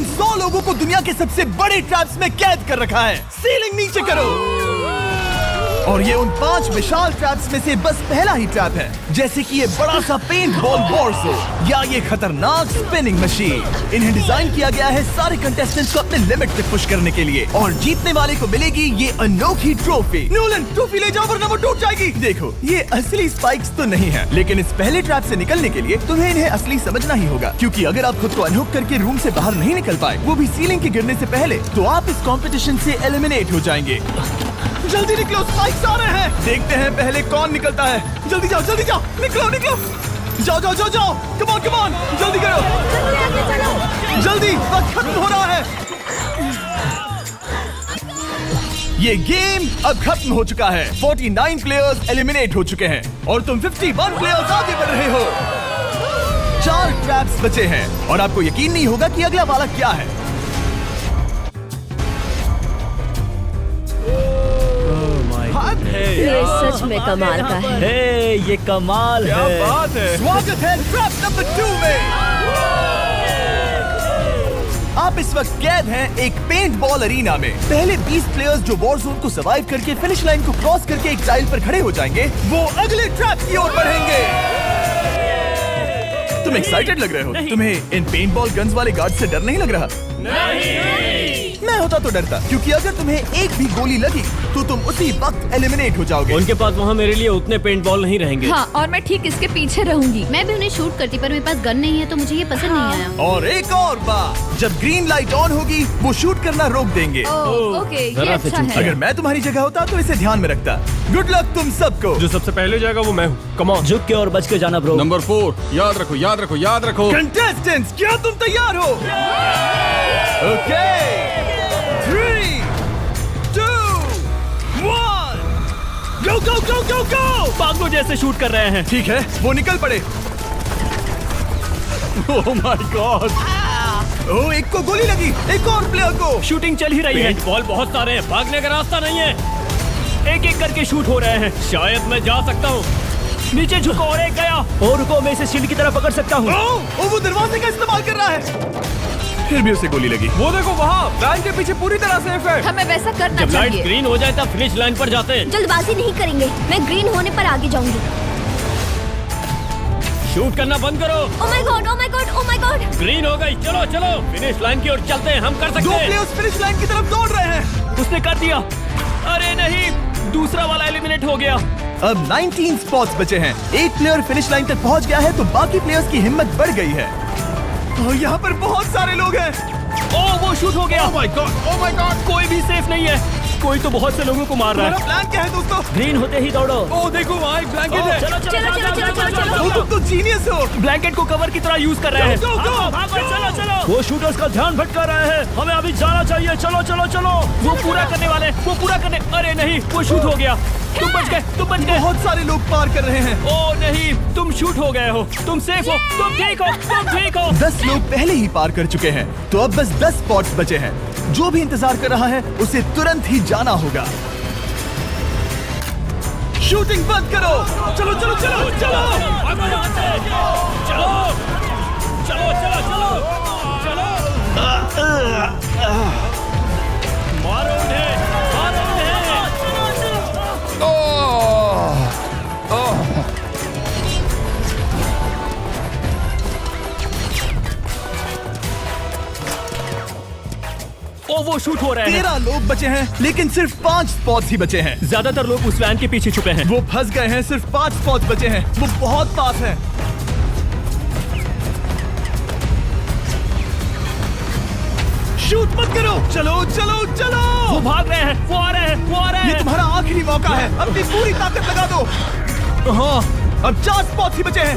इन 100 लोगों को दुनिया के सबसे बड़े ट्रैप्स में कैद कर रखा है। सीलिंग नीचे करो। और ये उन 5 विशाल ट्रैप्स में से बस पहला ही ट्रैप है, जैसे कि ये बड़ा सा पेंट बॉल बॉर्सो या ये खतरनाक स्पिनिंग मशीन। इन्हें डिजाइन किया गया है सारे कंटेस्टेंट्स को अपने लिमिट तक पुश करने के लिए, और जीतने वाले को मिलेगी ये अनोखी ट्रॉफी। नोलन, ट्रॉफी ले जाओ वरना वो टूट जाएगी। देखो, ये असली स्पाइक्स तो नहीं है, लेकिन इस पहले ट्रैप से निकलने के लिए तुम्हें इन्हें असली समझना ही होगा, क्योंकि अगर आप खुद को अनहुक करके रूम से बाहर नहीं निकल पाए, वो भी सीलिंग के गिरने से पहले, तो आप इस कंपटीशन से एलिमिनेट हो जाएंगे। जल्दी निकलो, स्पाइक्स आ रहे हैं। देखते हैं पहले कौन निकलता है। जल्दी जाओ, निकलो। जाओ, कम ऑन, जल्दी करो, जल्दी, वक्त खत्म हो रहा है। ये गेम अब खत्म हो चुका है। 49 प्लेयर्स एलिमिनेट हो चुके हैं और तुम 51 प्लेयर्स आगे बढ़ रहे हो। 4 ट्रैप्स बचे हैं और आपको यकीन नहीं होगा कि अगला वाला क्या है। ये सच में कमाल का है। ये कमाल क्या है। बात है। स्वागत है ट्रैप नंबर 2 में। आप इस वक्त कैद हैं एक पेंट बॉल अरीना में। पहले 20 प्लेयर्स जो वॉर जोन को सर्वाइव करके फिनिश लाइन को क्रॉस करके एक टाइल पर खड़े हो जाएंगे, वो अगले ट्रैप की ओर बढ़ेंगे। तुम एक्साइटेड लग रहे हो। तुम्हें इन पेंट बॉल गन्स वाले गार्ड से डर नहीं लग रहा? नहीं। मैं होता तो डरता, क्योंकि अगर तुम्हें एक भी गोली लगी तो तुम उसी वक्त एलिमिनेट हो जाओगे। उनके पास वहाँ मेरे लिए उतने पेंट बॉल नहीं रहेंगे। हाँ, और मैं ठीक इसके पीछे रहूंगी। मैं भी उन्हें शूट करती, पर मेरे पास गन नहीं है तो मुझे ये पसंद नहीं आया। और एक और बात, जब ग्रीन लाइट ऑन होगी वो शूट करना रोक देंगे। ओके, ये जरा से अच्छा चूक। है। अगर मैं तुम्हारी जगह होता तो इसे ध्यान में रखता। गुड लक तुम सबको। जो सबसे पहले जाएगा वो मैं हूँ। Come on. झुक के और बच के जाना ब्रो। नंबर 4, याद रखो। कंटेस्टेंट्स, क्या तुम तैयार हो? Okay, 3, 2, 1, go! पागलों जैसे शूट कर रहे हैं। ठीक है, वो निकल पड़े। ओह माय गॉड। ओह, एक को गोली लगी, एक और प्लेयर को। शूटिंग चल ही रही है। पेंट बॉल बहुत सारे हैं, भागने का रास्ता नहीं है। एक एक करके शूट हो रहे हैं। शायद मैं जा सकता हूँ। नीचे झुको और एक गया। और रुको, मैं इसे शील्ड की तरह पकड़ सकता हूँ। ओह, वो दरवाजे का इस्तेमाल कर रहा है। फिर भी उसे गोली लगी। वो देखो वहाँ, वैन के पीछे पूरी तरह सेफ है। हमें वैसा करना जब लाइट चाहिए। ग्रीन हो जाए तब फिनिश लाइन पर जाते हैं। जल्दबाजी नहीं करेंगे, मैं ग्रीन होने पर आगे जाऊंगी। शूट करना बंद करो। ओह माय गॉड। ग्रीन हो गई। चलो फिनिश लाइन की ओर चलते हैं। हम कर सकते 2 हैं। प्लेयर्स फिनिश लाइन की तरफ दौड़ रहे हैं। उसने कर दिया। अरे नहीं, दूसरा वाला एलिमिनेट हो गया। अब 19 स्पॉट्स बचे हैं। एक प्लेयर फिनिश लाइन तक पहुंच गया है, तो बाकी प्लेयर्स की हिम्मत बढ़ गई है। और यहाँ पर बहुत सारे लोग हैं। ओह, वो शूट हो गया। ओह माय गॉड। कोई भी सेफ नहीं है। कोई तो बहुत से लोगों को मार रहा तुम्हारा है। प्लान क्या है दोस्तों? ग्रीन होते ही दौड़ो। ओह देखो वहाँ एक ब्लैंकेट है। चलो। तुम तो जीनियस हो। ब्लैंकेट को कवर की तरह यूज कर रहे हैं। Go, go, go, चलो। वो शूटर्स का ध्यान भटका रहे हैं। हमें अभी जाना चाहिए। चलो। वो पूरा करने। अरे नहीं, वो शूट हो गया। तुम बच गए। बहुत सारे लोग पार कर रहे हैं। ओह नहीं, तुम शूट हो गए हो। तुम सेफ हो। तुम ठीक हो। 10 लोग पहले ही पार कर चुके हैं, तो अब बस 10 स्पॉट्स बचे हैं। जो भी इंतजार कर रहा है उसे तुरंत ही जाना होगा। शूटिंग बंद करो। चलो। मारो उन्हें। ओ, वो शूट हो रहे हैं। 13 लोग बचे हैं, लेकिन सिर्फ 5 स्पॉट्स ही बचे हैं। ज्यादातर लोग उस वैन के पीछे छुपे हैं। वो फंस गए हैं। सिर्फ 5 स्पॉट्स बचे हैं। वो बहुत पास है। शूट मत करो। चलो। वो भाग रहे हैं। वो आ रहे हैं। ये तुम्हारा आखिरी मौका है। अपनी पूरी ताकत लगा दो। हाँ, अब 4 स्पॉट्स ही बचे हैं।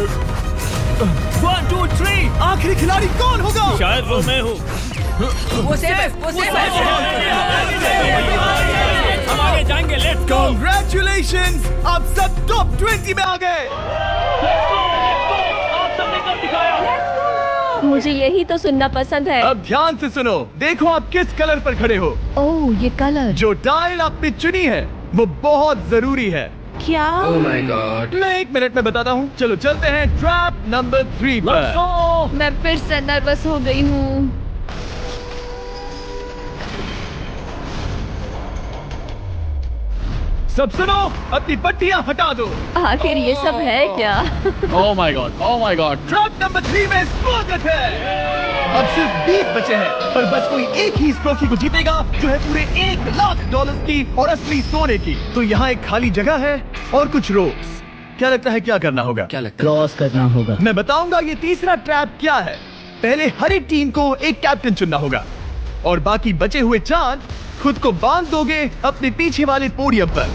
1, 2, 3। आखिरी खिलाड़ी कौन होगा? शायद वो मैं हूँ। वो सेफ है। हम आगे जाएंगे। Let's go. Congratulations! आप सब टॉप 20 में आ गए। आप सबने कर दिखाया। मुझे यही तो सुनना पसंद है। अब ध्यान से सुनो। देखो आप किस कलर पर खड़े हो। ओह, ये कलर। जो टाइल आपने चुनी है वो बहुत जरूरी है। क्या? मैं 1 मिनट में बताता हूँ। चलो चलते हैं ट्रैप नंबर 3 पर। मैं फिर से नर्वस हो गई हूँ। सब सुनो, अपनी पट्टियां हटा दो। आखिर ये सब है क्या? Oh my God. Oh my God. Trap number 3 में स्वागत है। अब सिर्फ 20 बचे हैं, पर बस कोई एक ही इस ट्रॉफी को जीतेगा जो है पूरे $1,00,000 की और असली सोने की। तो यहाँ एक खाली जगह है और कुछ रोप्स। क्या लगता है क्या करना होगा? क्या लगता है? क्रॉस करना होगा। मैं बताऊंगा ये तीसरा ट्रैप क्या है। पहले हर एक टीम को एक कैप्टन चुनना होगा और बाकी बचे हुए चांद खुद को बांध दोगे अपने पीछे वाले पोडियम पर।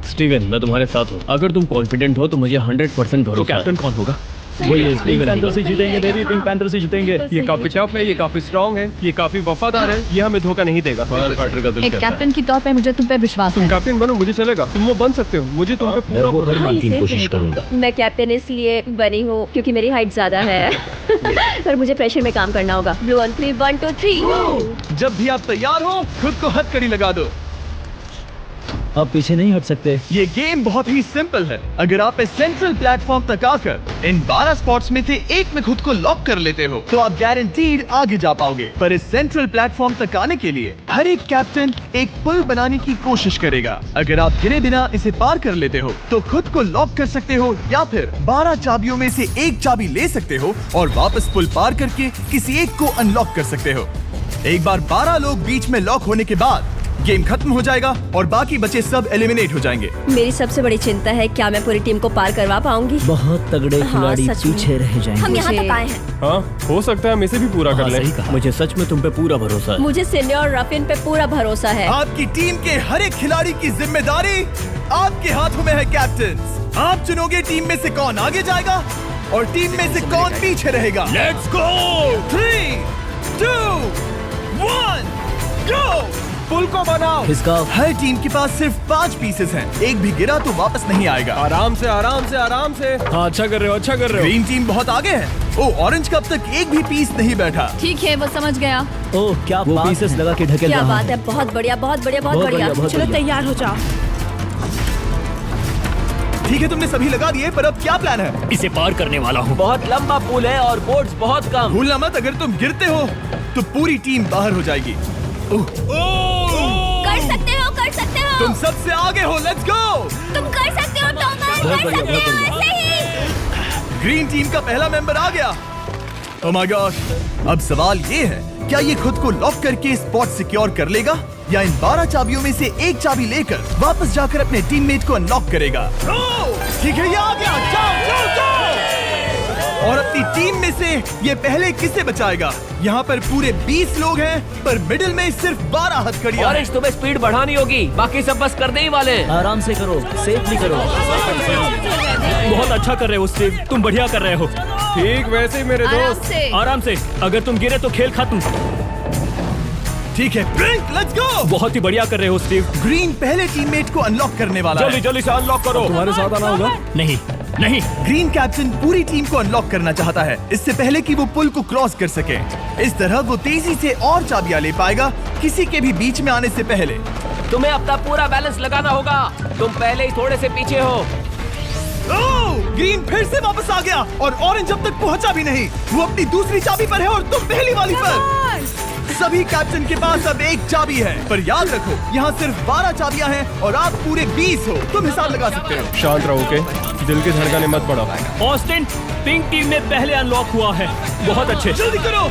स्टीवन, मैं तुम्हारे साथ हूँ। अगर तुम कॉन्फिडेंट हो तो मुझे 100% भरोसा। तो कैप्टन कौन होगा? वही पिंक पैंथर से जीतेंगे बेबी, पिंक पैंथर से जीतेंगे। ये काफी टफ है, ये काफी स्ट्रांग है, ये काफी वफादार है, ये हमें धोखा नहीं देगा। एक कैप्टन की तौर पे मुझे तुम पे विश्वास तुम है। कैप्टन बनो, मुझे चलेगा। तुम वो बन सकते हो, मुझे तुम पे पूरा भरोसा है। इसे कोशिश करूंगा। मैं कैप्टन इसलिए बनी हूँ क्योंकि मेरी हाइट ज्यादा है। पर मुझे प्रेशर में काम करना होगा। Blue on 3 1 2 3। जब भी आप तैयार हो खुद को हथकड़ी लगा दो। अब पीछे नहीं हट सकते। ये गेम बहुत ही सिंपल है। अगर आप इस सेंट्रल प्लेटफॉर्म तक आकर इन 12 स्पॉट्स में से एक में खुद को लॉक कर लेते हो तो आप गारंटीड आगे जा पाओगे। पर इस सेंट्रल प्लेटफॉर्म तक आने के लिए हर एक कैप्टन एक पुल बनाने की कोशिश करेगा। अगर आप गिरे बिना इसे पार कर लेते हो तो खुद को लॉक कर सकते हो या फिर 12 चाबियों में से एक चाबी ले सकते हो और वापस पुल पार करके किसी एक को अनलॉक कर सकते हो। एक बार 12 लोग बीच में लॉक होने के बाद गेम खत्म हो जाएगा और बाकी बचे सब एलिमिनेट हो जाएंगे। मेरी सबसे बड़ी चिंता है क्या मैं पूरी टीम को पार करवा पाऊंगी। बहुत तगड़े हाँ, खिलाड़ी सच में। पीछे रह जाएंगे। हम यहाँ मुझे- तक आए हैं। हाँ, हो सकता है हम इसे भी पूरा कर लें। सही कहा। मुझे सच में तुम पे पूरा भरोसा है। मुझे सीनियर रफिन पे पूरा भरोसा है। आपकी टीम के हर एक खिलाड़ी की जिम्मेदारी आपके हाथों में है कैप्टन। आप चुनोगे टीम में से कौन आगे जाएगा और टीम में से कौन पीछे रहेगा। Let's go. 3 2 1 गो। पुल को बनाओ। इसका हर टीम के पास सिर्फ 5 पीसेस हैं। एक भी गिरा तो वापस नहीं आएगा। आराम से, आराम से, आराम से। हाँ, अच्छा कर रहे हो, अच्छा कर रहे हो। ग्रीन टीम बहुत आगे है। ओ, ऑरेंज का अब तक एक भी पीस नहीं बैठा। ठीक है, वो समझ गया। ओह क्या वो पीसेस लगा के ढकेल क्या रहा बात है। है, बहुत बढ़िया बहुत बढ़िया बहुत बहुत बढ़िया। बढ़िया, बहुत चलो बढ़िया। तैयार हो जाओ। ठीक है, तुमने सभी लगा दिए, पर अब क्या प्लान है? इसे पार करने वाला हूँ। बहुत लंबा पुल है और बोट्स बहुत कम। भूलना मत, अगर तुम गिरते हो तो पूरी टीम बाहर हो जाएगी। कर सकते हो, कर सकते हो। तुम सबसे आगे हो। Let's go. तुम कर सकते हो टॉमर, बहुत कर बढ़िया, सकते हो। बहुत ऐसे ही। ग्रीन टीम का पहला मेंबर आ गया। ओह माय गॉड। अब सवाल ये है, क्या ये खुद को लॉक करके स्पॉट सिक्योर कर लेगा या इन 12 चाबियों में से एक चाबी लेकर वापस जाकर अपने टीममेट को अनलॉक करेगा? ठीक है, ये आ गया। जाओ जाओ जाओ। और अपनी टीम में से ये पहले किसे बचाएगा? यहाँ पर पूरे 20 लोग हैं, पर मिडिल में सिर्फ 12 हथकड़ियां हैं। ऑरेंज, तुम्हें स्पीड बढ़ानी होगी, बाकी सब बस करने ही वाले हैं। आराम से करो, सेफली करो। बहुत अच्छा कर रहे हो स्टीव, तुम बढ़िया कर रहे हो। ठीक वैसे ही मेरे आराम दोस्त। से। आराम से। अगर तुम गिरे तो खेल खत्म। ठीक है, ब्रिंक, लेट्स गो। बहुत ही बढ़िया कर रहे हो स्टीव। ग्रीन पहले टीममेट को अनलॉक करने वाला है। जल्दी से अनलॉक करो। तुम्हारे साथ आना होगा। नहीं नहीं। ग्रीन कैप्टन पूरी टीम को अनलॉक करना चाहता है इससे पहले कि वो पुल को क्रॉस कर सके। इस तरह वो तेजी से और चाबियां ले पाएगा किसी के भी बीच में आने से पहले। तुम्हें अपना पूरा बैलेंस लगाना होगा, तुम पहले ही थोड़े से पीछे हो। ओह, ग्रीन फिर से वापस आ गया और ऑरेंज अब तक पहुंचा भी नहीं। वो अपनी दूसरी चाबी पर है और तुम पहली वाली पर। सभी कैप्टन के पास अब एक चाबी है, पर याद रखो यहाँ सिर्फ 12 चाबियां हैं और आप पूरे 20 हो। तुम हिसाब लगा सकते हो। शांत रहो, ओके? दिल की धड़कनें मत बढ़ाओ। ऑस्टिन, पिंक टीम में पहले अनलॉक हुआ है। बहुत अच्छे, जल्दी करो।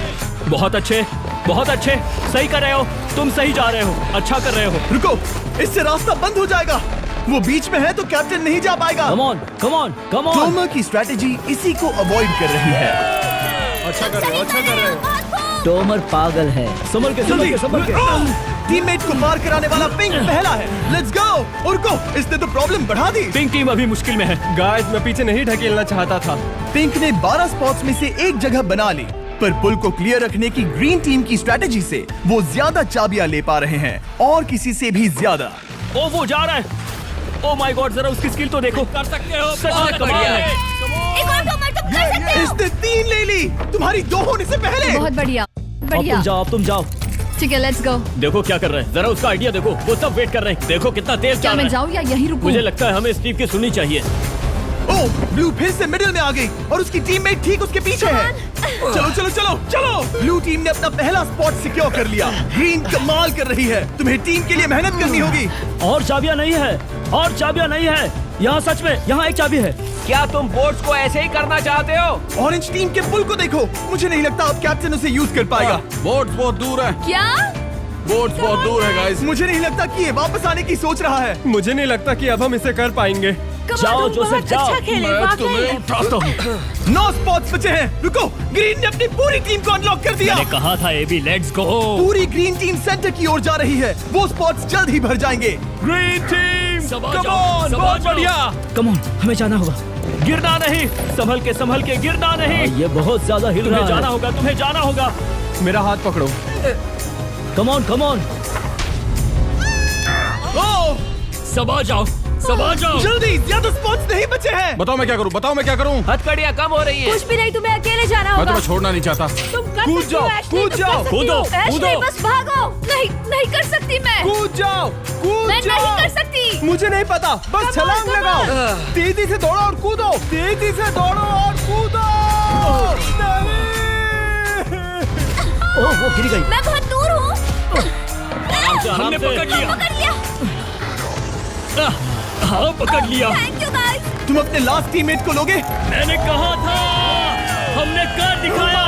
बहुत अच्छे, बहुत अच्छे। सही कर रहे हो, तुम सही जा रहे हो, अच्छा कर रहे हो। रुको, इससे रास्ता बंद हो जाएगा। वो बीच में है तो कैप्टन नहीं जा पाएगा। Come on, come on, come on. Tomer की स्ट्रैटेजी इसी को अवॉइड कर रही है। अच्छा कर रहे हो, अच्छा कर रहे हो। टोमर पागल है। संभल के, संभल के, संभल के। टीममेट को पार कराने वाला पिंक पहला है। Let's go. रुको, इसने तो प्रॉब्लम बढ़ा दी। पिंक टीम अभी मुश्किल में है। गाइस, मैं पीछे नहीं ढकेलना चाहता था। पिंक ने 12 स्पॉट्स में से एक जगह बना ली, पर पुल को क्लियर रखने की ग्रीन टीम की स्ट्रैटेजी से वो ज्यादा चाबियां ले पा रहे हैं और किसी से भी ज्यादा। ओ वो जा रहा है। ओ माय गॉड, जरा उसकी स्किल तो देखो। कर सकते हो, सच में कमाल है। एक और टॉमर, तुम कर सकते हो। इसने 3 ले ली, तुम्हारी 2 होने से पहले। बहुत बढ़िया, अब बढ़िया। तुम जाओ, अब तुम जाओ। ठीक है, लेट्स गो। देखो क्या कर रहे हैं, जरा उसका आइडिया देखो। वो सब वेट कर रहे हैं। देखो कितना तेज क्या चल मैं रहा है। जाऊँ या यहीं रुकूं? मुझे लगता है हमें स्टीव की सुननी चाहिए। ओह, ब्लू फिर से मिडिल में आ गई और उसकी टीममेट ठीक उसके पीछे है। चलो चलो चलो चलो। ब्लू टीम ने अपना पहला स्पॉट सिक्योर कर लिया। ग्रीन कमाल कर रही है। तुम्हें टीम के लिए मेहनत करनी होगी। और चाबियां नहीं है, और चाबियां नहीं है। यहाँ सच में, यहाँ एक चाबी है। क्या तुम बोट्स को ऐसे ही करना चाहते हो? ऑरेंज टीम के पुल को देखो। मुझे नहीं लगता अब कैप्टन उसे यूज कर पाएगा। बोट्स बहुत दूर है। क्या? बोट्स बहुत दूर है गाइस। मुझे नहीं लगता कि ये वापस आने की सोच रहा है। मुझे नहीं लगता कि अब हम इसे कर पाएंगे। जाओ जोसेफ जाओ। मैं तुम्हें उठाता हूँ। 9 स्पॉट्स बचे हैं। रुको, ग्रीन ने अपनी पूरी टीम को अनलॉक कर दिया। मैंने कहा था एबी, लेट्स गो। पूरी ग्रीन टीम सेंटर की ओर जा रही है। वो स्पॉट्स जल्द ही भर जाएंगे। ग्रीन टीम, सबा कम जाओ, ऑन, सबा बहुत जाओ। बढ़िया। कम ऑन, हमें जाना होगा। गिरना नहीं, संभल के गिरना नहीं। ये बहुत ज्यादा हिल रहा है। जाना होगा, तुम्हें जाना होगा। मेरा हाथ पकड़ो। कम ऑन कम ऑन। ओह, सबा जाओ, सबा जाओ। जल्दी, ज्यादा स्पॉट्स नहीं बचे हैं। बताओ मैं क्या करूँ, बताओ मैं क्या करूँ। हथकड़ियाँ कम हो रही हैं। कुछ भी नहीं, तुम्हें अकेले जाना मैं होगा। तुम्हें छोड़ना नहीं चाहता। तुम कर कूद सकती हो, जाओ, एशली, कूद तुम जाओ, कर सकती कूदो, हो। एशली, कूदो। बस भागो। नहीं, नहीं कर सकती मैं। कूद जाओ, कूद मैं जाओ। नहीं कर सकती। मुझे नहीं पता, बस Come on, छलांग come लगाओ। on। तेजी से दौड़ो और कूदो। तेजी से दौड़ो और कूदो। ओह, वो गिर गई। मैं बहुत दूर हूँ। हमने पकड़ लिया। पकड़ लिया। हाँ, पकड़ लिया। Thank you guys. तुम अपने लास्ट टीममेट को लोगे? मैंने कहा था, हमने कर दिखाया।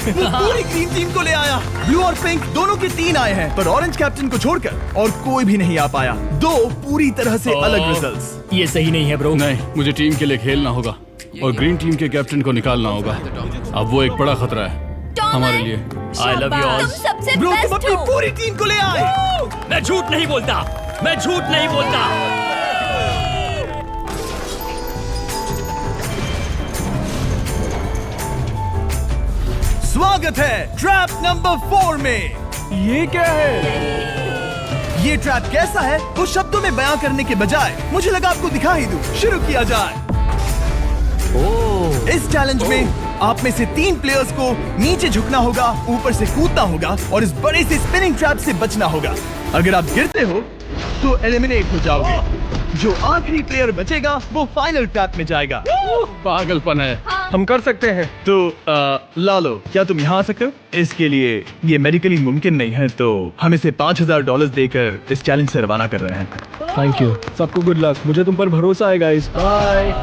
वो पूरी ग्रीन टीम को ले आया। ब्लू और पिंक दोनों के 3 आए हैं, पर ऑरेंज कैप्टन को छोड़कर और कोई भी नहीं आ पाया। 2 पूरी तरह से अलग रिजल्ट्स। ये सही नहीं है ब्रो। नहीं, मुझे टीम के लिए खेलना होगा और ग्रीन टीम के कैप्टन को निकालना होगा। अब वो एक बड़ा खतरा है हमारे लिए। I love you all. तुम सबसे ब्रो, तुम बेस्ट अपनी हो। पूरी टीम को ले आए। मैं झूठ नहीं बोलता, मैं झूठ नहीं बोलता। स्वागत है ट्रैप नंबर 4 में। ये क्या है? ये ट्रैप कैसा है वो शब्दों में बयां करने के बजाय मुझे लगा आपको दिखा ही दूं। शुरू किया जाए। इस चैलेंज में आप में से 3 प्लेयर्स को नीचे झुकना होगा, ऊपर से कूदना होगा और इस बड़े से स्पिनिंग ट्रैप से बचना होगा। अगर आप गिरते हो तो एलिमिनेट हो जाओगे। जो आखिरी प्लेयर बचेगा वो फाइनल ट्रैप में जाएगा। पागलपन है। हम कर सकते हैं। तो लालो, क्या तुम यहाँ आ सकते हो? इसके लिए ये मेडिकली मुमकिन नहीं है, तो हम इसे $5000 देकर इस चैलेंज से रवाना कर रहे हैं। Thank you. सबको गुड लक। मुझे तुम पर भरोसा है गाइस। बाय।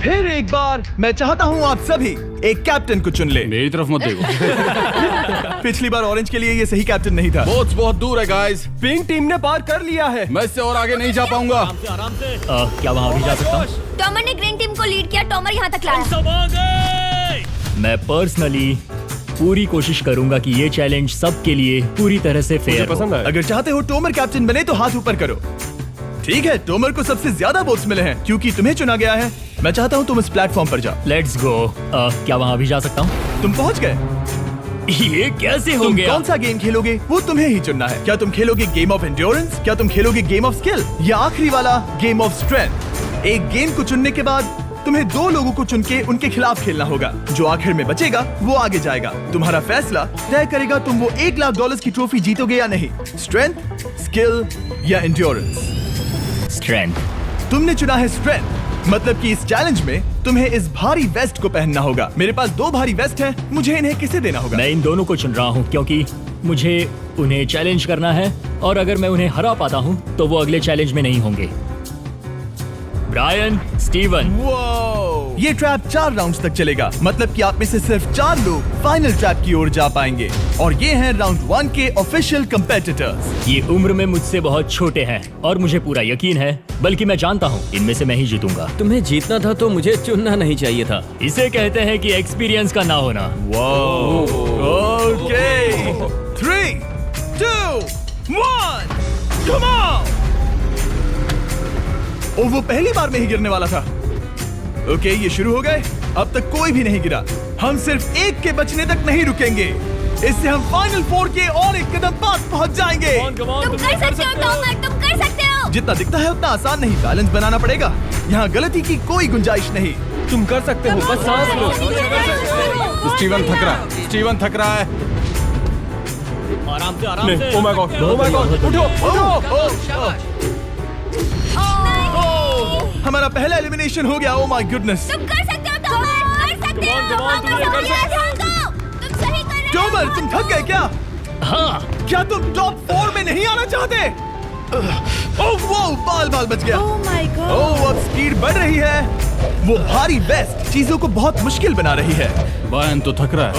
फिर एक बार मैं चाहता हूँ आप सभी एक कैप्टन को चुन ले। मेरी तरफ मत देखो। पिछली बार ऑरेंज के लिए ये सही कैप्टन नहीं था। बोट्स बहुत दूर है गाइस। पिंक टीम ने पार कर लिया है। मैं इससे और आगे नहीं जा पाऊंगा। आराम से। क्या वहाँ भी जा सकता हूँ? टॉमर ने ग्रीन टीम को लीड किया। टॉमर यहाँ तक लाया। सब आ गए। मैं पर्सनली पूरी कोशिश करूंगा कि ये चैलेंज सबके लिए पूरी तरह से मुझे फेयर हो। पसंद आया। अगर चाहते हो टोमर कैप्टन बने तो हाथ ऊपर करो। ठीक है, टोमर को सबसे ज्यादा वोट्स मिले हैं क्योंकि तुम्हें चुना गया है। मैं चाहता हूँ तुम इस प्लेटफॉर्म पर जाओ। Let's go. क्या वहाँ भी जा सकता हूँ? तुम पहुँच गए। ये कैसे हो तुम गया? कौन सा गेम खेलोगे वो तुम्हें ही चुनना है। क्या तुम खेलोगे गेम ऑफ एंड्योरेंस, क्या तुम खेलोगे गेम ऑफ स्किल, या आखिरी वाला गेम ऑफ स्ट्रेंथ? एक गेम को चुनने के बाद तुम्हें 2 लोगों को चुन के उनके खिलाफ खेलना होगा। जो आखिर में बचेगा वो आगे जाएगा। तुम्हारा फैसला तय करेगा तुम वो $1,00,000 की ट्रॉफी जीतोगे या नहीं। स्ट्रेंथ, स्किल या एंड्योरेंस। स्ट्रेंथ। तुमने चुना है स्ट्रेंथ, मतलब कि इस चैलेंज में तुम्हें इस भारी वेस्ट को पहनना होगा। मेरे पास 2 भारी वेस्ट हैं, मुझे इन्हें किसे देना होगा? मैं इन दोनों को चुन रहा हूँ क्योंकि मुझे उन्हें चैलेंज करना है और अगर मैं उन्हें हरा पाता हूँ तो वो अगले चैलेंज में नहीं होंगे। Brian, Steven. वो ये ट्रैप 4 राउंड्स तक चलेगा, मतलब कि आप में से सिर्फ 4 लोग फाइनल ट्रैप की ओर जा पाएंगे और ये हैं राउंड 1 के ऑफिशियल कंपेटिटर्स। ये उम्र में मुझसे बहुत छोटे हैं और मुझे पूरा यकीन है, बल्कि मैं जानता हूँ इनमें से मैं ही जीतूंगा। तुम्हें जीतना था तो मुझे चुनना नहीं चाहिए था। इसे कहते हैं कि एक्सपीरियंस का ना होना। Okay, 3, 2, 1, come on. और वो पहली बार में ही गिरने वाला था। ओके, ये शुरू हो गए। अब तक कोई भी नहीं गिरा। हम सिर्फ एक के बचने तक नहीं रुकेंगे। इससे हम फाइनल 4 के और एक कदम पास पहुंच जाएंगे। तुम कर सकते हो टॉमर, तुम कर सकते हो। जितना दिखता है उतना आसान नहीं, बैलेंस बनाना पड़ेगा। यहाँ गलती की कोई गुंजाइश नहीं। तुम कर सकते हो, बस सांस लो। स्टीवन थक रहा है। स्टीवन थक रहा है। आराम से, आराम से। Oh my God, oh my God, उठो, उठो। नहीं। हमारा पहला एलिमिनेशन हो गया। Oh my goodness. तुम कर सकते हो टॉमर, कर सकते हो। तुम सही कर रहे हो। टॉमर, तुम थक गए क्या? हाँ। क्या तुम टॉप 4 में नहीं आना चाहते? ओह वो बाल बच गया। Oh my God. ओह अब स्पीड बढ़ रही है। वो भारी वेस्ट चीजों को बहुत मुश्किल बना रही है। बायन तो थक रहा है।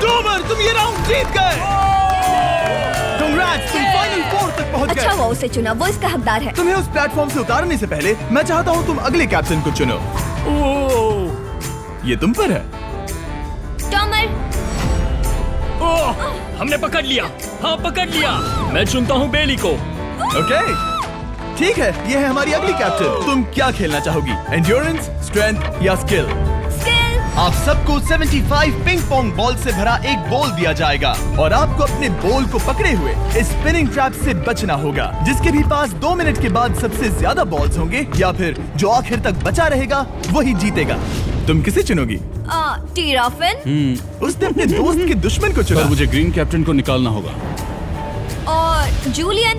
टॉमर, तुम ये राउंड जीत गए। कांग्रेट्स, तुम फाइनल 4 तक पहुंच गए। अच्छा हुआ उसे चुना, वो इसका हकदार है। तुम्हें उस प्लेटफॉर्म से उतारने से पहले मैं चाहता हूँ तुम अगले कैप्टन को चुनो। ये तुम पर है। टॉमर, ओह, हमने पकड़ लिया। हाँ, पकड़ लिया। मैं चुनता हूँ बेली को। ओके, ठीक है। ये है हमारी अगली कैप्टन। तुम क्या खेलना चाहोगी? एंड्योरेंस, स्ट्रेंथ या स्किल? स्किल। आप सबको 75 पिंग पोंग बॉल से भरा एक बॉल दिया जाएगा और आपको अपने बॉल को पकड़े हुए इस स्पिनिंग ट्रैप से बचना होगा। जिसके भी पास 2 मिनट के बाद सबसे ज्यादा बॉल्स होंगे या फिर जो आखिर तक बचा रहेगा वही जीतेगा। तुम किसे चुनोगी? टीराफिन उसने अपने दोस्त के दुश्मन को चुना। पर मुझे ग्रीन कैप्टन को निकालना होगा। और जूलियन।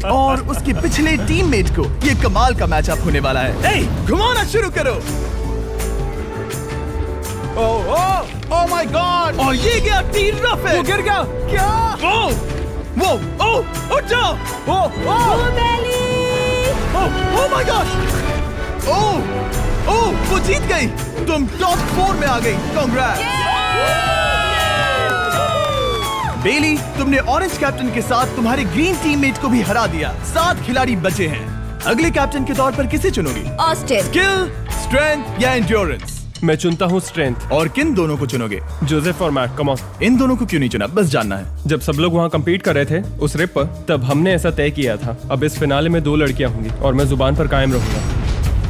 और उसके पिछले टीममेट को। ये कमाल का मैचअप होने वाला है। ए, घुमाना शुरू करो। ओह माय गॉड! और ये गया टीराफिन। वो गिर गया। क्या? वो उठ जाओ। ओह माय गॉड! ओह, वो जीत गई। तुम टॉप 4 में आ गई। कांग्रेट्स। बेली, तुमने ऑरेंज कैप्टन के साथ तुम्हारे ग्रीन टीममेट को भी हरा दिया। 7 खिलाड़ी बचे हैं। अगले कैप्टन के तौर पर किसे चुनोगी? ऑस्टिन। स्किल, स्ट्रेंथ या एंड्योरेंस? मैं चुनता हूँ स्ट्रेंथ। और किन दोनों को चुनोगे? जोसेफ और मैट, कम ऑन। इन दोनों को क्यों नहीं चुना? बस जानना है। जब सब लोग वहाँ कम्पीट कर रहे थे उस रिप पर, तब हमने ऐसा तय किया था। अब इस फिनाले में 2 लड़कियां होंगी और मैं जुबान पर कायम रहूंगा।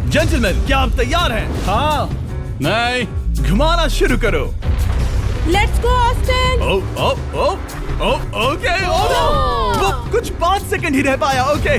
जेंटलमैन, क्या आप तैयार हैं? हाँ। नहीं। घुमाना शुरू करो। Let's go Austin. ओके। वो कुछ 5 सेकंड ही रह पाया। ओके,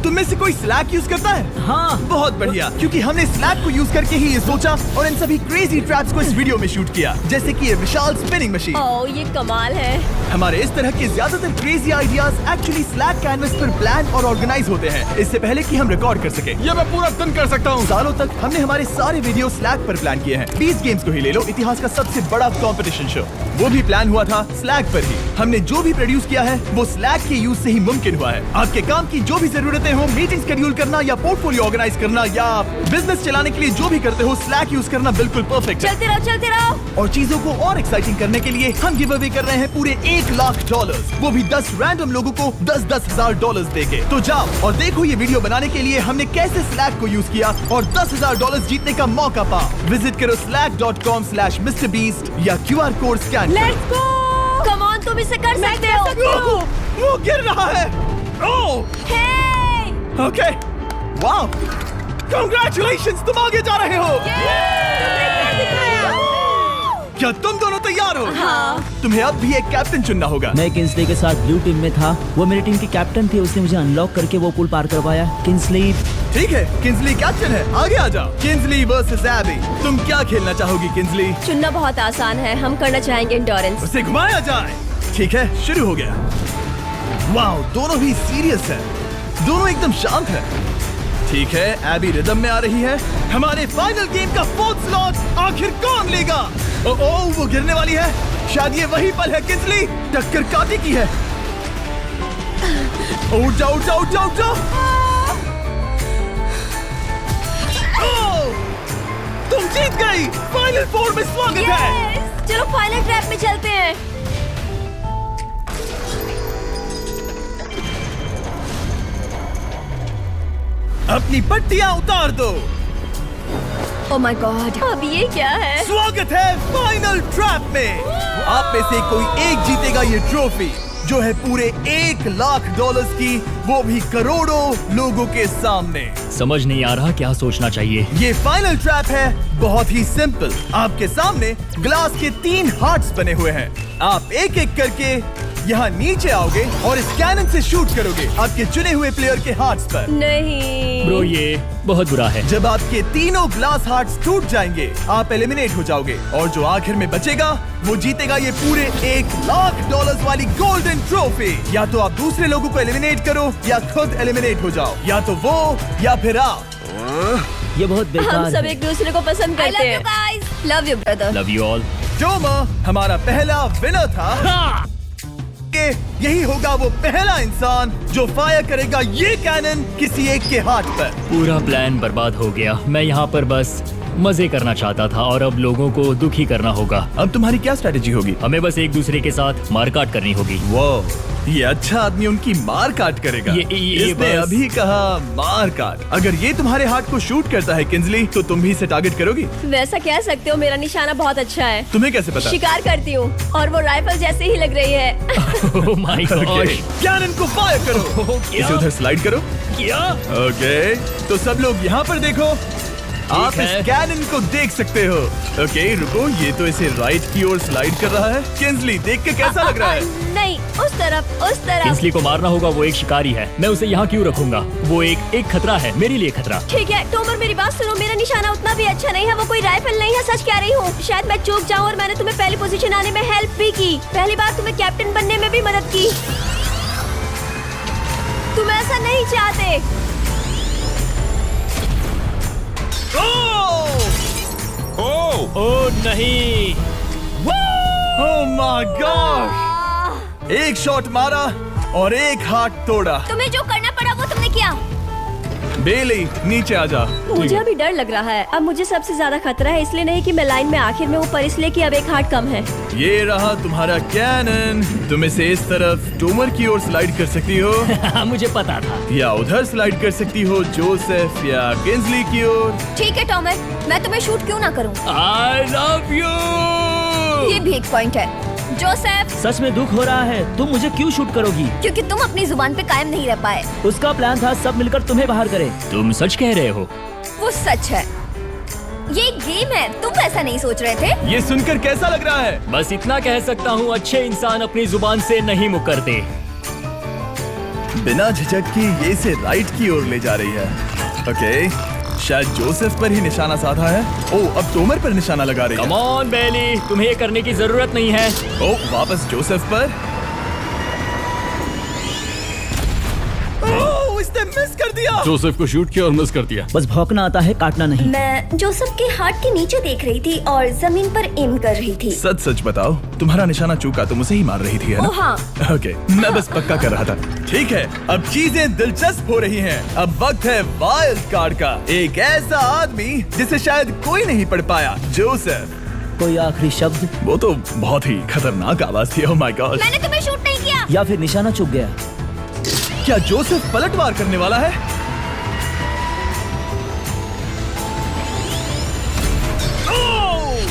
तुम में से कोई स्लैक यूज करता है? हाँ। बहुत बढ़िया, क्योंकि हमने स्लैक को यूज करके ही ये सोचा और इन सभी क्रेजी ट्रैप्स को इस वीडियो में शूट किया, जैसे कि ये विशाल स्पिनिंग मशीन। ओह, ये कमाल है। हमारे इस तरह के ज्यादातर crazy ideas actually slack canvas पर प्लान और ऑर्गेनाइज होते हैं इससे पहले कि हम रिकॉर्ड कर सके। ये मैं पूरा दिन कर सकता हूँ। सालों तक हमने हमारे सारे वीडियो स्लैक पर प्लान किए हैं। 20 गेम्स को ही ले लो, इतिहास का सबसे बड़ा कंपटीशन शो, वो भी प्लान हुआ था स्लैक पर ही। हमने जो भी प्रोड्यूस किया है वो स्लैक के यूज से ही मुमकिन हुआ है। आपके काम की जो भी जरूरतें हो, मीटिंग शेड्यूल करना या पोर्टफोलियो ऑर्गेनाइज करना या बिजनेस चलाने के लिए जो भी करते हो, स्लैक यूज करना बिल्कुल परफेक्ट है। चलते रहो। और चीजों को और एक्साइटिंग करने के लिए हम गिव अवे कर रहे हैं पूरे $1 लाख, वो भी 10 रैंडम लोगों को $10,000 देके। तो जाओ और देखो ये वीडियो बनाने के लिए हमने कैसे स्लैक को यूज किया और $10,000 जीतने का मौका पा। विजिट करो slack.com/MrBeast या QR code scan. Let's go. Come on, तुम इसे कर सकते हो। वो गिर रहा है। ओह, ओके, वाओ, कांग्रेचुलेशंस, तुम आगे जा रहे हो। क्या तुम दोनों तैयार हो? हाँ। तुम्हें अब भी एक कैप्टन चुनना होगा। मैं किंसली के साथ ब्लू टीम में था। वो मेरी टीम की कैप्टन थी, उसने मुझे अनलॉक करके वो पुल पार करवाया। किंसली। ठीक है, किंसली कैप्टन है, आगे आ जाओ। किंसली वर्सेस एबी, तुम क्या खेलना चाहोगी किंसली? चुनना बहुत आसान है, हम करना चाहेंगे एंड्योरेंस। उसे घुमाया जाए। ठीक है, शुरू हो गया। वाओ, दोनों ही सीरियस है, दोनों एकदम शांत है। ठीक है, एबी रिदम में आ रही है। हमारे फाइनल गेम का 4th स्लॉट आखिर कौन लेगा? ओह, वो गिरने वाली है। शायद ये वही पल है किंसली, टक्कर काटी की है। उठ जाओ, उठ जाओ, उठ जाओ, उठ जाओ। तुम जीत गई। फाइनल 4 में स्वागत है। चलो फाइनल ट्रैप में चलते हैं। अपनी पट्टियां उतार दो। ओह माय गॉड, अब ये क्या है? स्वागत है फाइनल ट्रैप में। आप में से कोई एक जीतेगा ये ट्रॉफी, जो है पूरे $1 लाख की, वो भी करोड़ों लोगों के सामने। समझ नहीं आ रहा क्या सोचना चाहिए। ये फाइनल ट्रैप है, बहुत ही सिंपल। आपके सामने ग्लास के 3 हार्ट्स बने हुए हैं। आप एक एक करके यहाँ नीचे आओगे और इस कैनन से शूट करोगे आपके चुने हुए प्लेयर के हार्ट्स पर। नहीं ब्रो, ये बहुत बुरा है। जब आपके तीनों ग्लास हार्ट्स टूट जाएंगे आप एलिमिनेट हो जाओगे और जो आखिर में बचेगा वो जीतेगा ये पूरे $1,00,000 वाली गोल्डन ट्रॉफी। या तो आप दूसरे लोगों को एलिमिनेट करो या खुद एलिमिनेट हो जाओ, या तो वो या फिर आप। ये बहुत हम बेकार सब है। एक दूसरे को पसंद I करते love you हैं। guys. Love you brother. Love you all. Tomer हमारा पहला विनर था कि यही होगा वो पहला इंसान जो फायर करेगा ये कैनन किसी एक के हाथ पर। पूरा प्लान बर्बाद हो गया। मैं यहाँ पर बस मजे करना चाहता था और अब लोगों को दुखी करना होगा। अब तुम्हारी क्या स्ट्रेटेजी होगी? हमें बस एक दूसरे के साथ मारकाट करनी होगी। वो ये अच्छा आदमी उनकी मार काट करेगा। ये इसने बस- अभी कहा मार काट। अगर ये तुम्हारे हाथ को शूट करता है किंजली तो तुम भी इसे टारगेट करोगी। वैसा कह सकते हो, मेरा निशाना बहुत अच्छा है। तुम्हें कैसे पता? शिकार करती हूँ और वो राइफल जैसे ही लग रही है। ओह माय गॉड। कैनन को फायर करो। इसे उधर स्लाइड करो। क्या? ओके तो सब लोग यहाँ पर देखो। आप इस है। कैनन को देख सकते हो। ओके रुको, ये तो इसे राइट की ओर स्लाइड कर रहा है। किंजली देख के कैसा लग रहा है? नहीं, उस तरफ, उस तरफ। किंसली को मारना होगा, वो एक शिकारी है। मैं उसे यहाँ क्यों रखूंगा? वो एक खतरा है, मेरे लिए खतरा। ठीक है टोमर, मेरी बात सुनो। मेरा निशाना उतना भी अच्छा नहीं है, वो कोई राइफल नहीं है, सच कह रही हूँ। शायद मैं चूक जाऊँ और मैंने तुम्हें पहली पोजीशन आने में हेल्प भी की। पहली बार तुम्हें कैप्टन बनने में भी मदद की। तुम ऐसा नहीं चाहते। ओह नहीं। ओह माय गॉड! एक शॉट मारा और एक हाथ तोड़ा। तुम्हें जो करना पड़ा वो तुमने किया। बेली नीचे आ जा। मुझे अभी डर लग रहा है। अब मुझे सबसे ज्यादा खतरा है, इसलिए नहीं कि मैं लाइन में आखिर में हूँ, पर इसलिए कि अब एक हार्ट कम है। ये रहा तुम्हारा कैनन। तुम इसे इस तरफ टोमर की ओर स्लाइड कर सकती हो मुझे पता था। या उधर स्लाइड कर सकती हो जोसेफ या किंजली की ओर। ठीक है टॉमर, मैं तुम्हें शूट क्यों ना करूं? I love you. ये भी एक पॉइंट है। जोसेफ, सच में दुख हो रहा है। तुम मुझे क्यों शूट करोगी? क्योंकि तुम अपनी जुबान पे कायम नहीं रह पाए। उसका प्लान था सब मिलकर तुम्हें बाहर करे। तुम सच कह रहे हो? वो सच है। ये एक गेम है, तुम ऐसा नहीं सोच रहे थे। ये सुनकर कैसा लग रहा है? बस इतना कह सकता हूँ, अच्छे इंसान अपनी जुबान से नहीं मुकरते। बिना झिझक की ये इसे राइट की ओर ले जा रही है। ओके शायद जोसेफ पर ही निशाना साधा है। ओ अब टोमर पर निशाना लगा रही कम है। ऑन बेली, तुम्हें ये करने की जरूरत नहीं है। ओ वापस जोसेफ पर। ओ इसने मिस कर दिया। जोसेफ को शूट किया और मिस कर दिया। बस भौंकना आता है, काटना नहीं। मैं जोसेफ के हार्ट के नीचे देख रही थी और जमीन पर एम कर रही थी। सच सच बताओ, तुम्हारा निशाना चूका, तुम उसे ही मार रही थी है ना? ओ हाँ। ओके मैं बस पक्का कर रहा था। ठीक है अब चीजें दिलचस्प हो रही हैं। अब वक्त है वाइल्ड कार्ड का। एक ऐसा आदमी जिसे शायद कोई नहीं पढ़ पाया, जोसेफ। कोई आखिरी शब्द? वो तो बहुत ही खतरनाक आवाज थी। ओह माय गॉड! मैंने तुम्हें शूट नहीं किया। या फिर निशाना चूक गया? क्या जोसेफ पलटवार करने वाला है?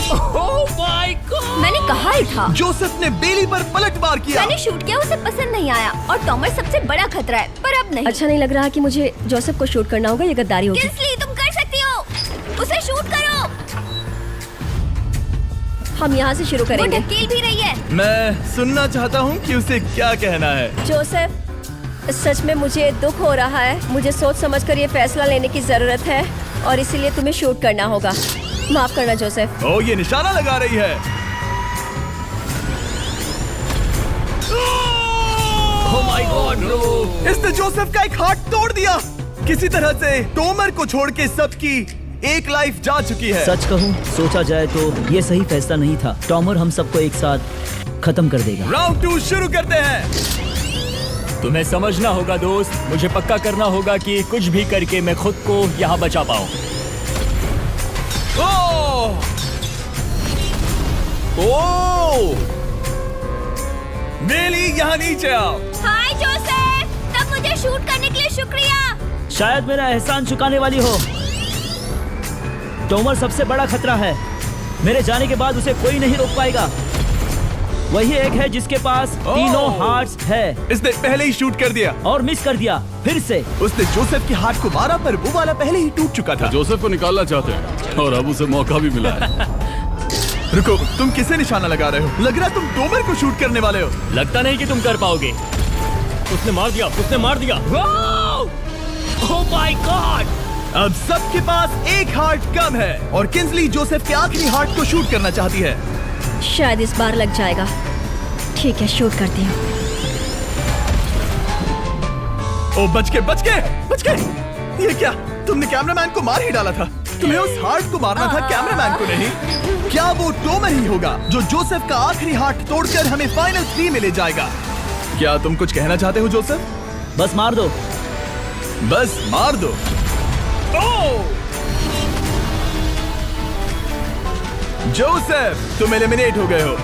ओह माय गॉड। मैंने कहा ही था। जोसेफ ने बेली पर पलटवार किया। मैंने शूट किया, उसे पसंद नहीं आया और टॉमर सबसे बड़ा खतरा है, पर अब नहीं। अच्छा नहीं लग रहा कि मुझे जोसेफ को शूट करना होगा, ये गद्दारी होगी। किंसली, तुम कर सकती हो। उसे शूट करो। हम यहाँ से शुरू वो करेंगे। ढकेल भी रही है। मैं सुनना चाहता हूँ कि उसे क्या कहना है। जोसेफ, सच में मुझे दुख हो रहा है। मुझे सोच समझकर ये फैसला लेने की जरूरत है और इसीलिए तुम्हें शूट करना होगा। माफ करना जोसेफ। ओ ये निशाना लगा रही है। ओह माय गॉड ब्रो। इसने जोसेफ का एक हाथ तोड़ दिया। किसी तरह से टोमर को छोड़ के सबकी एक लाइफ जा चुकी है। सच कहूँ, सोचा जाए तो ये सही फैसला नहीं था। टॉमर हम सबको एक साथ खत्म कर देगा। राउंड 2 शुरू करते हैं। तुम्हें समझना होगा दोस्त, मुझे पक्का करना होगा कि कुछ भी करके मैं खुद को यहाँ बचा पाऊँ। ओह! ओह! बेली यहाँ नीचे आओ। हाय जोसेफ, तब मुझे शूट करने के लिए शुक्रिया। शायद मेरा एहसान चुकाने वाली हो। टोमर सबसे बड़ा खतरा है। मेरे जाने के बाद उसे कोई नहीं रोक पाएगा। वही एक है जिसके पास तीनों हार्ट्स है। इसने पहले ही शूट कर दिया और मिस कर दिया फिर से। उसने जोसेफ के हाथ को मारा पर वो वाला पहले ही टूट चुका था। जोसेफ को निकालना चाहते हैं और अब उसे मौका भी मिला है। रुको, तुम किसे निशाना लगा रहे हो? लग रहा तुम टोमर को शूट करने वाले हो। लगता नहीं कि तुम कर पाओगे। उसने मार दिया, उसने मार दिया। Oh my God! अब सबके पास एक हार्ट कम है और किंजली जोसेफ के आखिरी हार्ट को शूट करना चाहती है। शायद इस बार लग जाएगा। ठीक है, शूट करती हूँ। ओ बच के। ये क्या, तुमने कैमरामैन को मार ही डाला था। तुम्हें उस हार्ट को मारना था, कैमरामैन को नहीं। क्या वो टोमर ही होगा जो जोसेफ का आखिरी हार्ट तोड़कर हमें फाइनल 3 में ले जाएगा? क्या तुम कुछ कहना चाहते हो जोसेफ? बस मार दो। बस मार दो। ओ! जोसेफ, तुम एलिमिनेट हो गए हो।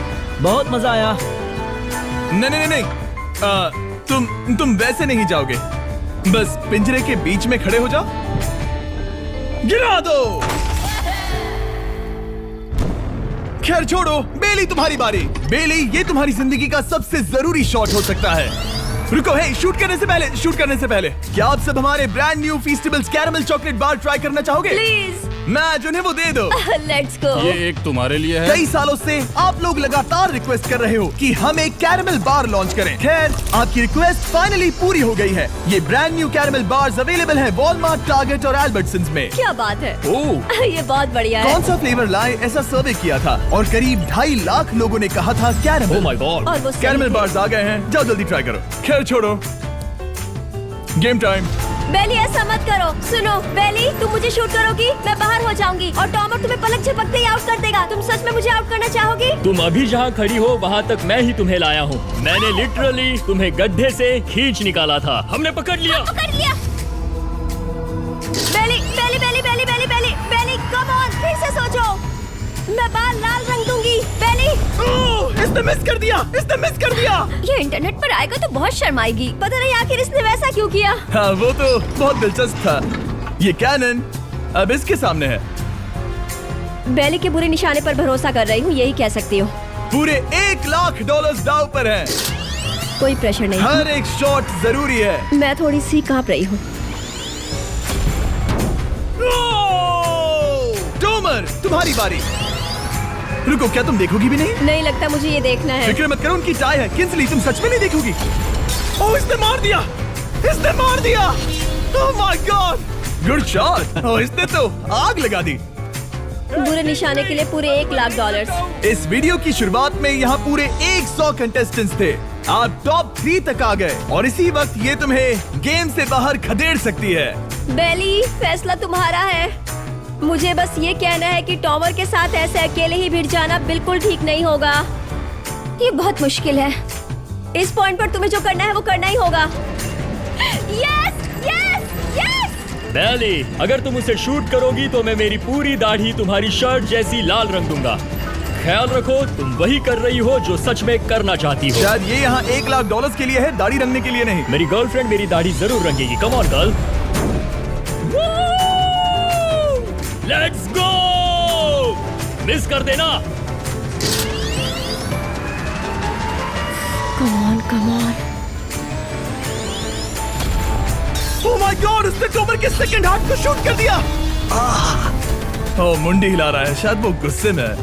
बहुत मजा आया। नहीं। तुम वैसे नहीं जाओगे। बस पिंजरे के बीच में खड़े हो जाओ। गिरा दो। खैर छोड़ो, बेली तुम्हारी बारी। बेली, ये तुम्हारी जिंदगी का सबसे जरूरी शॉट हो सकता है। रुको, हे, शूट करने से पहले क्या आप सब हमारे brand new Feastables caramel chocolate bar try करना चाहोगे? प्लीज। मैच उन्हें वो दे दो। Let's go. ये एक तुम्हारे लिए है। कई सालों से आप लोग लगातार रिक्वेस्ट कर रहे हो कि हम एक कैरेमल बार लॉन्च करें। खैर, आपकी रिक्वेस्ट फाइनली पूरी हो गई है। ये brand new caramel bars available है वॉलमार्ट, टारगेट और एल्बर्टसन्स में। क्या बात है। ओह, ये बहुत बढ़िया है। कौन सा फ्लेवर लाए, ऐसा सर्वे किया था और करीब 2.5 लाख लोगों ने कहा था कैरेमल। Oh my God। और वो सही कैरेमल थे। बार्स आ गए हैं, जाओ जल्दी ट्राई करो। खैर छोड़ो, गेम टाइम। बेली, ऐसा मत करो। सुनो बेली, तुम मुझे शूट करोगी, मैं बाहर हो जाऊंगी और टॉमर तुम्हें पलक झपकते ही आउट कर देगा। तुम सच में मुझे आउट करना चाहोगी? तुम अभी जहाँ खड़ी हो वहाँ तक मैं ही तुम्हें लाया हूँ। मैंने लिटरली तुम्हें गड्ढे से खींच निकाला था। हमने पकड़ लिया। बेली, कम ऑन, फिर से सोचो। मैं बाल लाल रंग दूंगी। बेली, इसने मिस कर दिया। ये इंटरनेट पर आएगा तो बहुत शर्माएगी। पता नहीं आखिर इसने वैसा क्यों किया। हाँ, वो तो बहुत दिलचस्प था। ये कैनन अब इसके सामने है। बेली के बुरे निशाने पर भरोसा कर रही हूँ, यही कह सकती हूँ। पूरे $1 लाख दाव पर है। कोई प्रेशर नहीं। हर एक शॉट जरूरी है। मैं थोड़ी सी कांप रही हूँ। टोमर, तुम्हारी बारी। रुको, क्या तुम देखोगी भी नहीं? नहीं लगता मुझे ये देखना है। फिक्र मत करो, उनकी टाई है। किंजली, तुम सच में नहीं देखोगी? ओह, इसने मार दिया। Oh my God, good shot. Oh, इसने तो आग लगा दी। बुरे निशाने के लिए पूरे $1 लाख। इस वीडियो की शुरुआत में यहाँ पूरे 100 कंटेस्टेंट्स थे। आप टॉप 3 तक आ गए और इसी वक्त ये तुम्हें गेम से बाहर खदेड़ सकती है। बेली, फैसला तुम्हारा है। मुझे बस ये कहना है कि टॉमर के साथ ऐसे अकेले ही भिड़ जाना बिल्कुल ठीक नहीं होगा। ये बहुत मुश्किल है। इस पॉइंट पर तुम्हें जो करना है वो करना ही होगा। Yes, yes, yes. बेली, अगर तुम उसे शूट करोगी तो मैं मेरी पूरी दाढ़ी तुम्हारी शर्ट जैसी लाल रंग दूंगा। ख्याल रखो, तुम वही कर रही हो जो सच में करना चाहती हो। शायद ये यहाँ $1 लाख के लिए है, दाढ़ी रंगने के लिए नहीं। मेरी गर्लफ्रेंड मेरी दाढ़ी जरूर रंगेगी। Come on girl, let's go. Miss कर देना। Come on. Oh my God, उसने टोमर के सेकंड हार्ट को शूट कर दिया। ओह, मुंडी हिला रहा है, शायद वो गुस्से में है।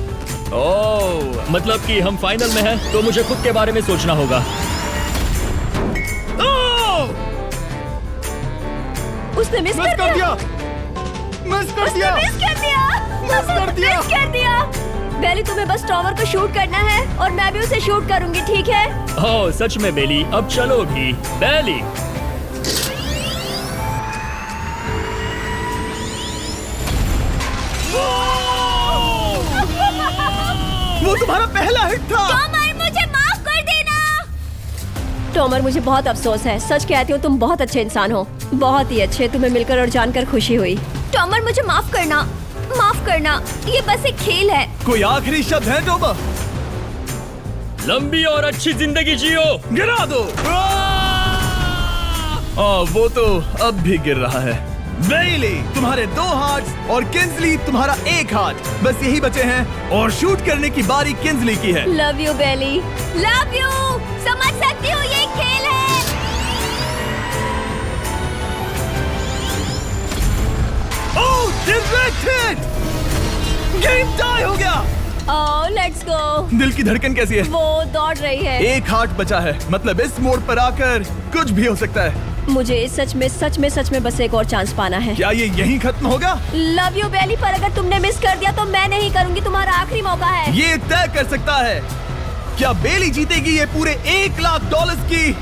ओह, मतलब कि हम फाइनल में हैं, तो मुझे खुद के बारे में सोचना होगा। उसने मिस कर दिया। मिस कर दिया। बेली, तुम्हें बस टॉमर को शूट करना है और मैं भी उसे शूट करूंगी, ठीक है? ओह, सच में बेली, अब चलो भी। बेली, वो तुम्हारा पहला हिट था। टॉमर, मुझे माफ कर देना। टॉमर, मुझे बहुत अफसोस है। सच कहती हूँ, तुम बहुत अच्छे इंसान हो, बहुत ही अच्छे। तुम्हें मिलकर और जानकर खुशी हुई। टॉमर, मुझे माफ करना। ये बस एक खेल है। कोई आखिरी शब्द है टोमर? लंबी और अच्छी जिंदगी जियो। गिरा दो। वो तो अब भी गिर रहा है। बेली, तुम्हारे 2 हार्ट्स और किंजली तुम्हारा 1 हार्ट। बस यही बचे हैं और शूट करने की बारी किंजली की है। Love you Bailey. Love you. समझ सकती हूँ, ये खेल है। गेम टाई हो गया। ओह, लेट्स गो। दिल की धड़कन कैसी है? वो दौड़ रही है। 1 हार्ट बचा है, मतलब इस मोड़ पर आकर कुछ भी हो सकता है। मुझे सच में बस एक और चांस पाना है। क्या ये यहीं खत्म होगा? लव यू बेली, पर अगर तुमने मिस कर दिया तो मैं नहीं करूंगी, तुम्हारा आखिरी मौका है। ये तय कर सकता है क्या बेली जीतेगी ये पूरे $1,00,000 की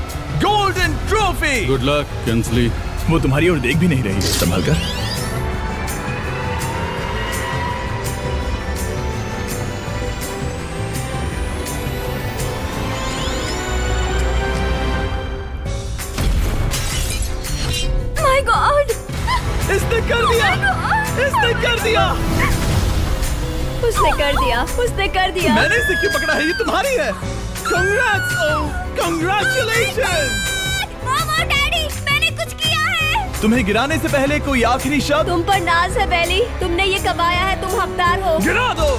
गोल्डन ट्रॉफी। गुड लक केंसली। वो तुम्हारी ओर देख भी नहीं रही है, संभल कर। माय गॉड, इसने कर दिया, इसने कर दिया। उसने कर दिया। मैंने इसे क्यों पकड़ा है? ये तुम्हारी है। Congrats, oh, congratulations। मामा डैडी, मैंने कुछ किया है। तुम्हें गिराने से पहले कोई आखिरी शब्द? तुम पर नाज है बेली, तुमने ये कमाया है, तुम हकदार हो। गिरा दो।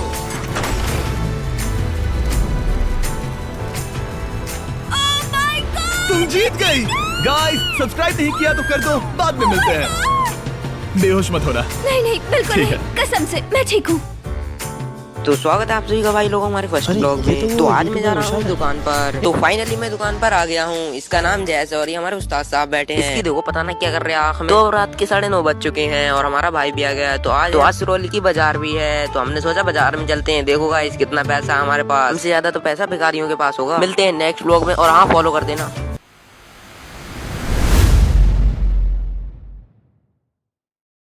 तुम जीत गई। गाइस, सब्सक्राइब नहीं किया तो कर दो, बाद में मिलते हैं। बेहोश मत होना। नहीं, बिल्कुल ठीक नहीं, कसम से मैं ठीक हूँ। तो स्वागत है आप सभी का भाई लोगों हमारे फर्स्ट ब्लॉग में। तो आज मैं जा रहा हूँ दुकान पर। तो फाइनली मैं दुकान पर आ गया हूँ। इसका नाम जैस और ये हमारे उस्ताद साहब बैठे हैं। इसकी देखो पता ना क्या कर रहे हैं आँख में। तो रात के 9:30 बज चुके हैं और हमारा भाई भी आ गया है। तो आज सिरोली की बाजार भी है, तो हमने सोचा बाजार में चलते हैं। देखो गाइस कितना पैसा हमारे पास, हमसे ज्यादा तो पैसा भिखारियों के पास होगा। मिलते हैं नेक्स्ट ब्लॉग में और हाँ फॉलो कर देना।